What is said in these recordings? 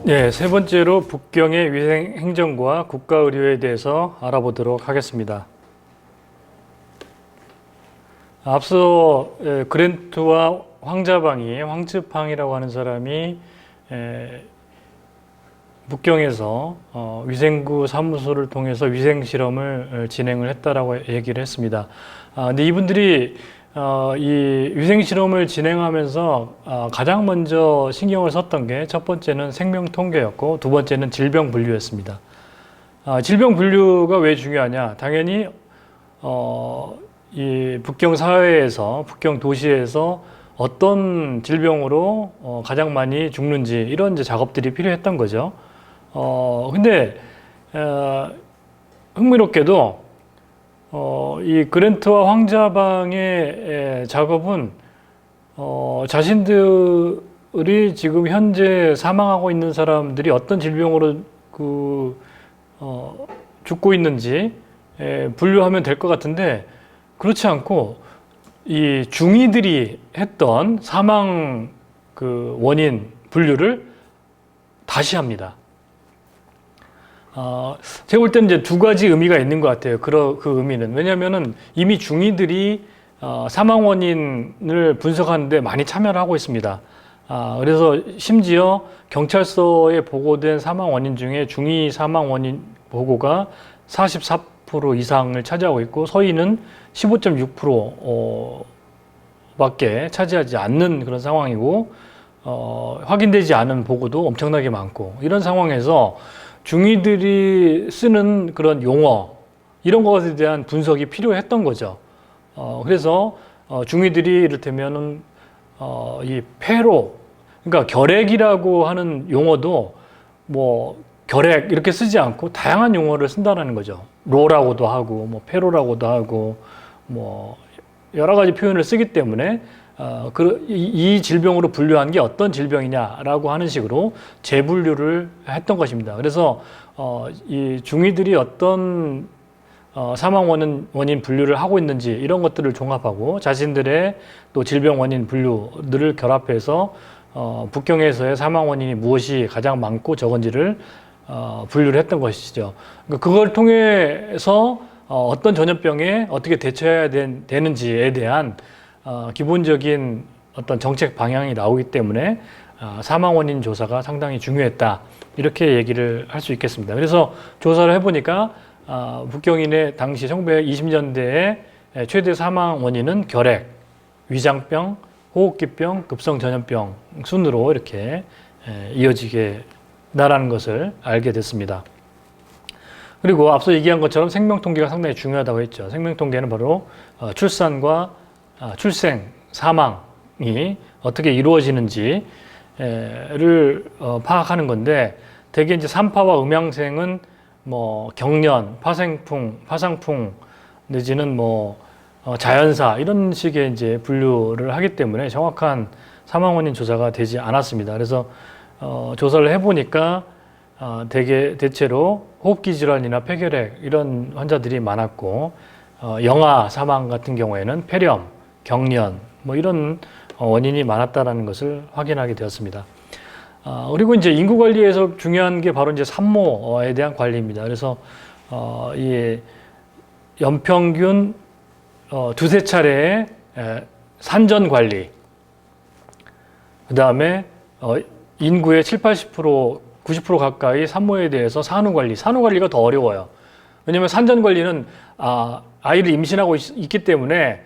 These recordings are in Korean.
네, 세 번째로 북경의 위생 행정과 국가 의료에 대해서 알아보도록 하겠습니다. 앞서 그랜트와 황츠팡이라고 하는 사람이 북경에서 위생구 사무소를 통해서 위생 실험을 진행을 했다라고 얘기를 했습니다. 근데 이분들이 이 위생 실험을 진행하면서 가장 먼저 신경을 썼던 게 첫 번째는 생명 통계였고 두 번째는 질병 분류였습니다. 질병 분류가 왜 중요하냐? 당연히 이 북경 사회에서 북경 도시에서 어떤 질병으로 가장 많이 죽는지 이런 이제 작업들이 필요했던 거죠. 근데 흥미롭게도 이 그랜트와 황자방의 작업은 자신들이 지금 현재 사망하고 있는 사람들이 어떤 질병으로 죽고 있는지 분류하면 될 것 같은데 그렇지 않고 이 중위들이 했던 사망 원인 분류를 다시 합니다. 제가 볼 때는 이제 두 가지 의미가 있는 것 같아요. 그 의미는. 왜냐면은 이미 중위들이 사망 원인을 분석하는데 많이 참여를 하고 있습니다. 그래서 심지어 경찰서에 보고된 사망 원인 중에 중위 사망 원인 보고가 44% 이상을 차지하고 있고 서위는 15.6% 밖에 차지하지 않는 그런 상황이고 확인되지 않은 보고도 엄청나게 많고 이런 상황에서 중위들이 쓰는 그런 용어 이런 것에 대한 분석이 필요했던 거죠. 그래서 중위들이 이를테면은 이 폐로 그러니까 결핵이라고 하는 용어도 뭐 결핵 이렇게 쓰지 않고 다양한 용어를 쓴다는 거죠. 로라고도 하고 뭐 폐로라고도 하고 뭐 여러 가지 표현을 쓰기 때문에 이 질병으로 분류한 게 어떤 질병이냐라고 하는 식으로 재분류를 했던 것입니다. 그래서 이 중위들이 어떤 사망 원인 분류를 하고 있는지 이런 것들을 종합하고 자신들의 또 질병 원인 분류들을 결합해서 북경에서의 사망 원인이 무엇이 가장 많고 적은지를 분류를 했던 것이죠. 그걸 통해서 어떤 전염병에 어떻게 대처해야 되는지에 대한 기본적인 어떤 정책 방향이 나오기 때문에 사망 원인 조사가 상당히 중요했다. 이렇게 얘기를 할 수 있겠습니다. 그래서 조사를 해보니까 북경인의 당시 1920년대에 최대 사망 원인은 결핵, 위장병, 호흡기병, 급성전염병 순으로 이렇게 이어지게 나라는 것을 알게 됐습니다. 그리고 앞서 얘기한 것처럼 생명 통계가 상당히 중요하다고 했죠. 생명 통계는 바로 출산과 출생, 사망이 어떻게 이루어지는지를 파악하는 건데 대개 이제 산파와 음양생은 뭐 경련, 파생풍, 파상풍 내지는 뭐 자연사 이런 식의 이제 분류를 하기 때문에 정확한 사망 원인 조사가 되지 않았습니다. 그래서 조사를 해보니까 대체로 호흡기 질환이나 폐결핵 이런 환자들이 많았고 영아 사망 같은 경우에는 폐렴, 경련 뭐 이런 원인이 많았다라는 것을 확인하게 되었습니다. 그리고 이제 인구 관리에서 중요한 게 바로 이제 산모에 대한 관리입니다. 그래서 이 연평균 두세 차례의 산전 관리, 그 다음에 인구의 7, 80%, 90% 가까이 산모에 대해서 산후 관리가 더 어려워요. 왜냐하면 산전 관리는 아이를 임신하고 있기 때문에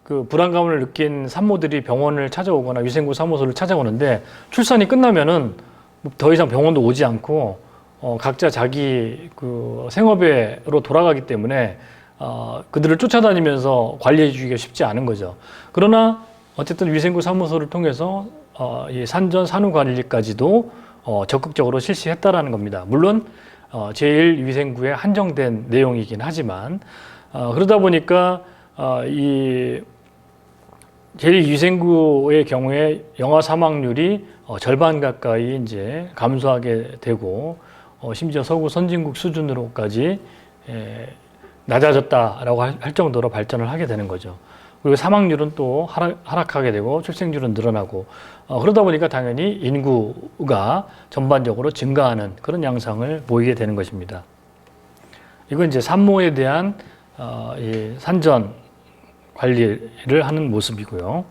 그 불안감을 느낀 산모들이 병원을 찾아오거나 위생구 사무소를 찾아오는데 출산이 끝나면은 더 이상 병원도 오지 않고 각자 자기 그 생업으로 돌아가기 때문에 그들을 쫓아다니면서 관리해 주기가 쉽지 않은 거죠. 그러나 어쨌든 위생구 사무소를 통해서 이 산전 산후 관리까지도 적극적으로 실시했다라는 겁니다. 물론 제1위생구에 한정된 내용이긴 하지만 그러다 보니까 이 제1위생구의 경우에 영아 사망률이 절반 가까이 이제 감소하게 되고 심지어 서구 선진국 수준으로까지 낮아졌다라고 할 정도로 발전을 하게 되는 거죠. 그리고 사망률은 또 하락하게 되고 출생률은 늘어나고 그러다 보니까 당연히 인구가 전반적으로 증가하는 그런 양상을 보이게 되는 것입니다. 이건 이제 산모에 대한 이 산전 관리를 하는 모습이고요.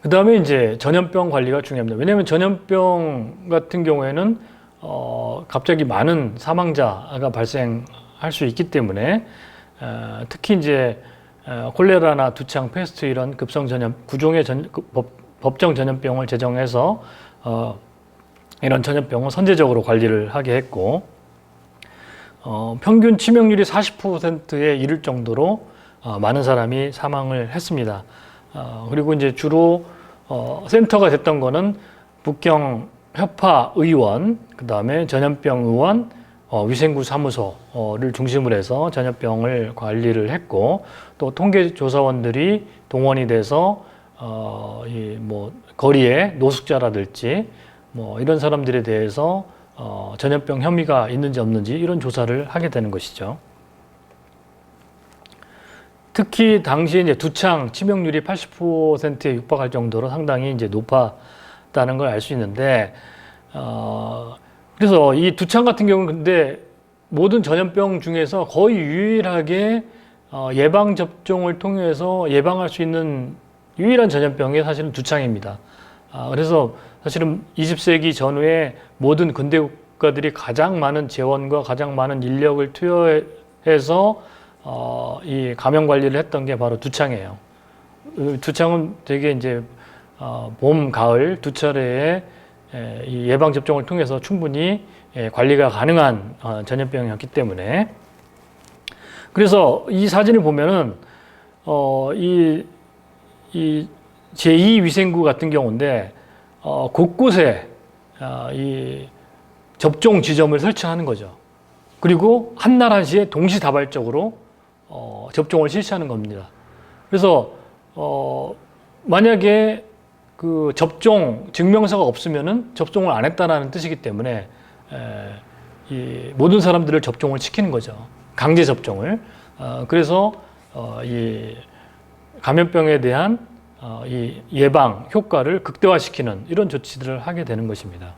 그 다음에 이제 전염병 관리가 중요합니다. 왜냐하면 전염병 같은 경우에는 갑자기 많은 사망자가 발생할 수 있기 때문에 특히 이제 콜레라나 두창, 패스트 이런 급성 전염 구종의 법정 전염병을 제정해서 이런 전염병을 선제적으로 관리를 하게 했고 평균 치명률이 40%에 이를 정도로 많은 사람이 사망을 했습니다. 그리고 이제 주로 센터가 됐던 거는 북경 협파 의원, 그 다음에 전염병 의원, 위생구 사무소를 중심으로 해서 전염병을 관리를 했고 또 통계조사원들이 동원이 돼서 뭐 거리에 노숙자라든지 뭐 이런 사람들에 대해서 전염병 혐의가 있는지 없는지 이런 조사를 하게 되는 것이죠. 특히 당시에 이제 두창 치명률이 80%에 육박할 정도로 상당히 이제 높았다는 걸 알 수 있는데, 그래서 이 두창 같은 경우는 근데 모든 전염병 중에서 거의 유일하게 예방 접종을 통해서 예방할 수 있는 유일한 전염병이 사실은 두창입니다. 그래서 사실은 20세기 전후에 모든 근대 국가들이 가장 많은 재원과 가장 많은 인력을 투여해서 이 감염 관리를 했던 게 바로 두창이에요. 두창은 되게 이제 봄, 가을 두 차례의 이 예방 접종을 통해서 충분히 관리가 가능한 전염병이었기 때문에 그래서 이 사진을 보면은 이 제2위생구 같은 경우인데 곳곳에 이 접종 지점을 설치하는 거죠. 그리고 한날 한시에 동시다발적으로 접종을 실시하는 겁니다. 그래서 만약에 그 접종 증명서가 없으면은 접종을 안 했다라는 뜻이기 때문에 이 모든 사람들을 접종을 시키는 거죠. 강제 접종을. 그래서 이 감염병에 대한 이 예방 효과를 극대화시키는 이런 조치들을 하게 되는 것입니다.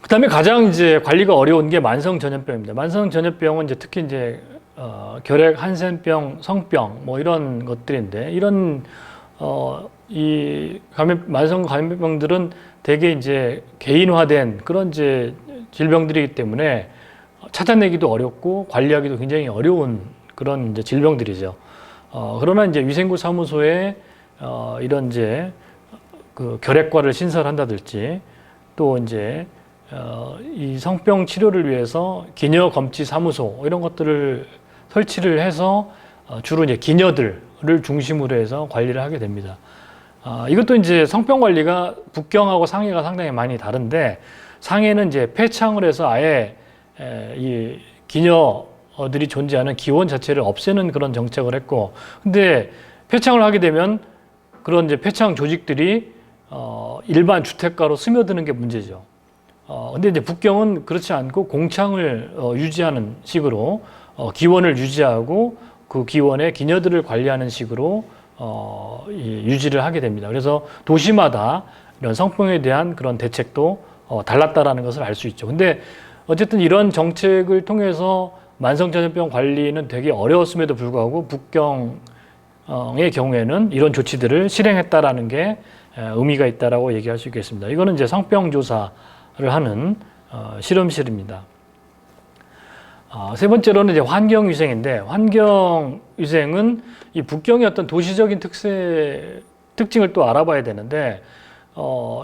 그다음에 가장 이제 관리가 어려운 게 만성 전염병입니다. 만성 전염병은 이제 특히 이제 결핵, 한센병, 성병 뭐 이런 것들인데 이런 이 만성 감염병들은 대개 이제 개인화된 그런 이제 질병들이기 때문에 찾아내기도 어렵고 관리하기도 굉장히 어려운 그런 이제 질병들이죠. 그러나 이제 위생구 사무소에 이런 이제 그 결핵과를 신설한다든지 또 이제 이 성병 치료를 위해서 기녀 검치 사무소 이런 것들을 설치를 해서 주로 이제 기녀들을 중심으로 해서 관리를 하게 됩니다. 이것도 이제 성병 관리가 북경하고 상해가 상당히 많이 다른데 상해는 이제 폐창을 해서 아예 이 기녀들이 존재하는 기원 자체를 없애는 그런 정책을 했고, 근데 폐창을 하게 되면 그런 이제 폐창 조직들이 일반 주택가로 스며드는 게 문제죠. 근데 이제 북경은 그렇지 않고 공창을 유지하는 식으로 기원을 유지하고 그 기원의 기녀들을 관리하는 식으로 유지를 하게 됩니다. 그래서 도시마다 이런 성병에 대한 그런 대책도 달랐다라는 것을 알 수 있죠. 근데 어쨌든 이런 정책을 통해서 만성전염병 관리는 되게 어려웠음에도 불구하고 북경의 경우에는 이런 조치들을 실행했다라는 게 의미가 있다라고 얘기할 수 있겠습니다. 이거는 이제 성병 조사를 하는 실험실입니다. 세 번째로는 이제 환경위생인데, 환경위생은 이 북경의 어떤 도시적인 특징을 또 알아봐야 되는데,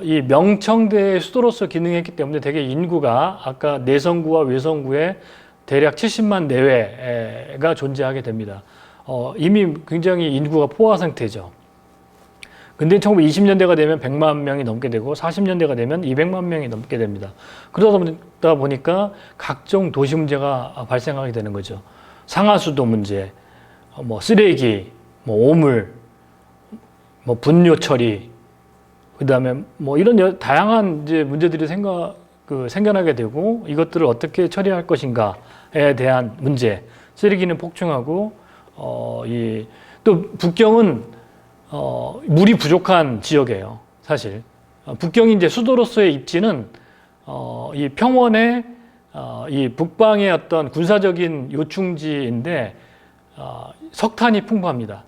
이 명청대의 수도로서 기능했기 때문에 되게 인구가 아까 내성구와 외성구에 대략 70만 내외가 존재하게 됩니다. 이미 굉장히 인구가 포화 상태죠. 근데 1920년대가 되면 100만 명이 넘게 되고 40년대가 되면 200만 명이 넘게 됩니다. 그러다 보니까 각종 도시 문제가 발생하게 되는 거죠. 상하수도 문제, 뭐 쓰레기, 뭐 오물, 뭐 분뇨 처리, 그다음에 뭐 이런 다양한 이제 문제들이 생겨나게 되고 이것들을 어떻게 처리할 것인가에 대한 문제. 쓰레기는 폭증하고 또 북경은 물이 부족한 지역이에요. 사실 북경이 이제 수도로서의 입지는 이 평원의 이 북방의 어떤 군사적인 요충지인데 석탄이 풍부합니다.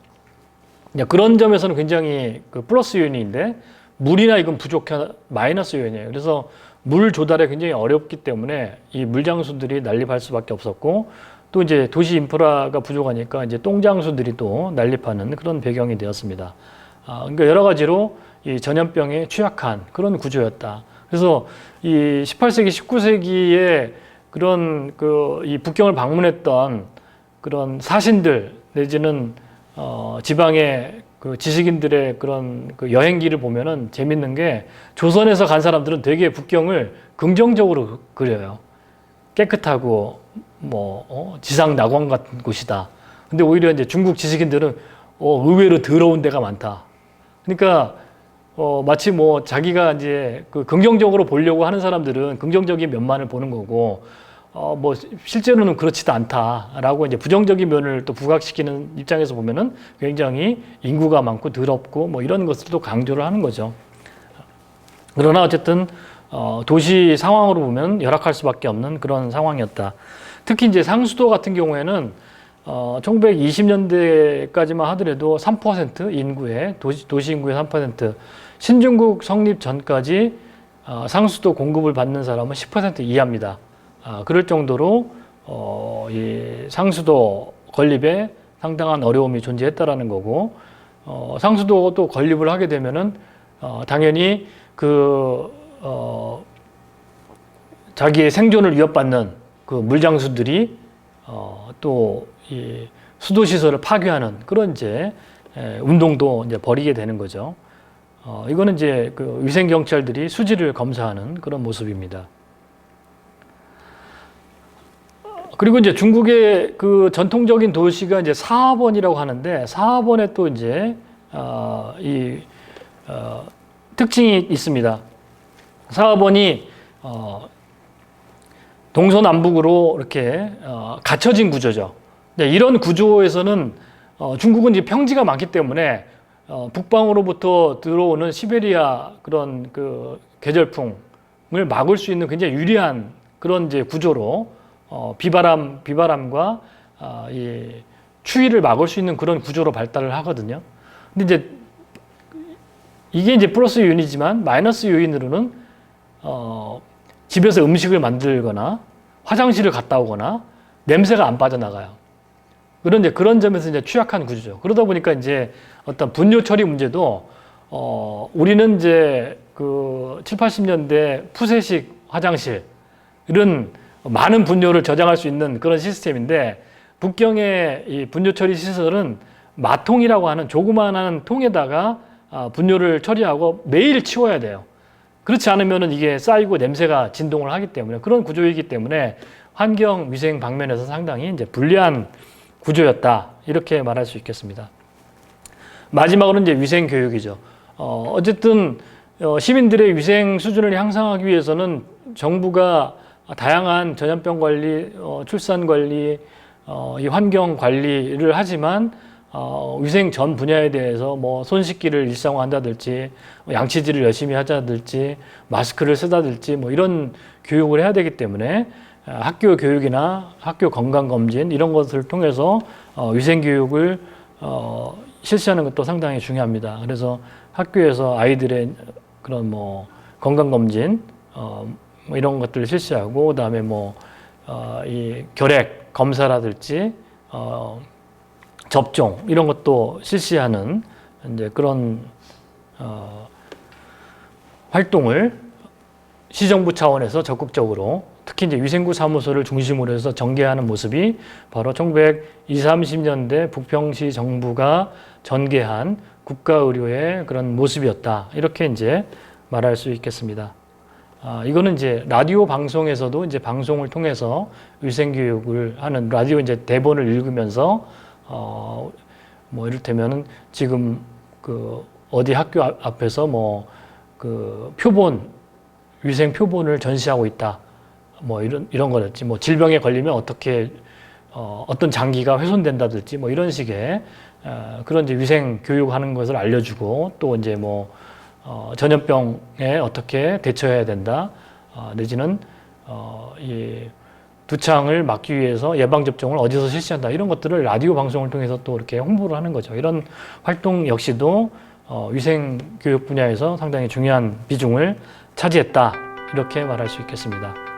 그런 점에서는 굉장히 플러스 요인인데 물이나 이건 부족한 마이너스 요인이에요. 그래서 물 조달에 굉장히 어렵기 때문에 이 물장수들이 난립할 수밖에 없었고 또 이제 도시 인프라가 부족하니까 이제 똥장수들이 또 난립하는 그런 배경이 되었습니다. 그러니까 여러 가지로 이 전염병에 취약한 그런 구조였다. 그래서 이 18세기, 19세기에 그런 이 북경을 방문했던 그런 사신들 내지는 지방의 지식인들의 그런 여행기를 보면은 재밌는 게 조선에서 간 사람들은 되게 북경을 긍정적으로 그려요. 깨끗하고 지상 낙원 같은 곳이다. 근데 오히려 이제 중국 지식인들은 의외로 더러운 데가 많다. 그러니까 마치 자기가 이제 긍정적으로 보려고 하는 사람들은 긍정적인 면만을 보는 거고 실제로는 그렇지도 않다라고 이제 부정적인 면을 또 부각시키는 입장에서 보면은 굉장히 인구가 많고 더럽고 이런 것을 또 강조를 하는 거죠. 그러나 어쨌든 도시 상황으로 보면 열악할 수밖에 없는 그런 상황이었다. 특히 이제 상수도 같은 경우에는 1920년대까지만 하더라도 3% 인구의 도시 인구의 3%, 신중국 성립 전까지 상수도 공급을 받는 사람은 10% 이하입니다. 그럴 정도로 이 상수도 건립에 상당한 어려움이 존재했다라는 거고, 상수도 건립을 하게 되면은 당연히 자기의 생존을 위협받는 물장수들이 또 이 수도 시설을 파괴하는 그런 이제 운동도 이제 벌이게 되는 거죠. 이거는 이제 위생 경찰들이 수지를 검사하는 그런 모습입니다. 그리고 이제 중국의 전통적인 도시가 이제 사업원이라고 하는데, 사업원에 또 이제 특징이 있습니다. 사업원이 동서남북으로 이렇게 갇혀진 구조죠. 이런 구조에서는 중국은 이제 평지가 많기 때문에 북방으로부터 들어오는 시베리아 그런 계절풍을 막을 수 있는 굉장히 유리한 그런 이제 구조로 비바람과 이 추위를 막을 수 있는 그런 구조로 발달을 하거든요. 근데 이제 이게 이제 플러스 요인이지만 마이너스 요인으로는 집에서 음식을 만들거나 화장실을 갔다 오거나 냄새가 안 빠져나가요. 그런 점에서 이제 취약한 구조죠. 그러다 보니까 이제 어떤 분뇨 처리 문제도 우리는 이제 7, 80년대 푸세식 화장실 이런 많은 분뇨를 저장할 수 있는 그런 시스템인데, 북경의 이 분뇨 처리 시설은 마통이라고 하는 조그마한 통에다가 분뇨를 처리하고 매일 치워야 돼요. 그렇지 않으면 이게 쌓이고 냄새가 진동을 하기 때문에, 그런 구조이기 때문에 환경 위생 방면에서 상당히 이제 불리한 구조였다, 이렇게 말할 수 있겠습니다. 마지막으로는 이제 위생 교육이죠. 어쨌든 시민들의 위생 수준을 향상하기 위해서는 정부가 다양한 전염병 관리, 출산 관리, 이 환경 관리를 하지만 위생 전 분야에 대해서 손 씻기를 일상화한다든지, 양치질을 열심히 하자든지, 마스크를 쓰다든지 이런 교육을 해야 되기 때문에 학교 교육이나 학교 건강검진 이런 것을 통해서 위생 교육을 실시하는 것도 상당히 중요합니다. 그래서 학교에서 아이들의 그런 건강검진 이런 것들을 실시하고, 그다음에 이 결핵 검사라든지 접종 이런 것도 실시하는 이제 그런 활동을 시정부 차원에서 적극적으로, 특히 이제 위생구 사무소를 중심으로 해서 전개하는 모습이 바로 1920, 30년대 북평시 정부가 전개한 국가의료의 그런 모습이었다, 이렇게 이제 말할 수 있겠습니다. 이거는 이제 라디오 방송에서도 이제 방송을 통해서 위생교육을 하는, 라디오 이제 대본을 읽으면서 이를테면은 지금 어디 학교 앞에서 표본 위생 표본을 전시하고 있다. 뭐 이런 거였지. 뭐 질병에 걸리면 어떻게 어떤 장기가 훼손된다든지 뭐 이런 식의 그런 이제 위생 교육하는 것을 알려주고 또 이제 뭐 전염병에 어떻게 대처해야 된다. 내지는 이 두창을 막기 위해서 예방 접종을 어디서 실시한다. 이런 것들을 라디오 방송을 통해서 또 이렇게 홍보를 하는 거죠. 이런 활동 역시도 위생 교육 분야에서 상당히 중요한 비중을 차지했다. 이렇게 말할 수 있겠습니다.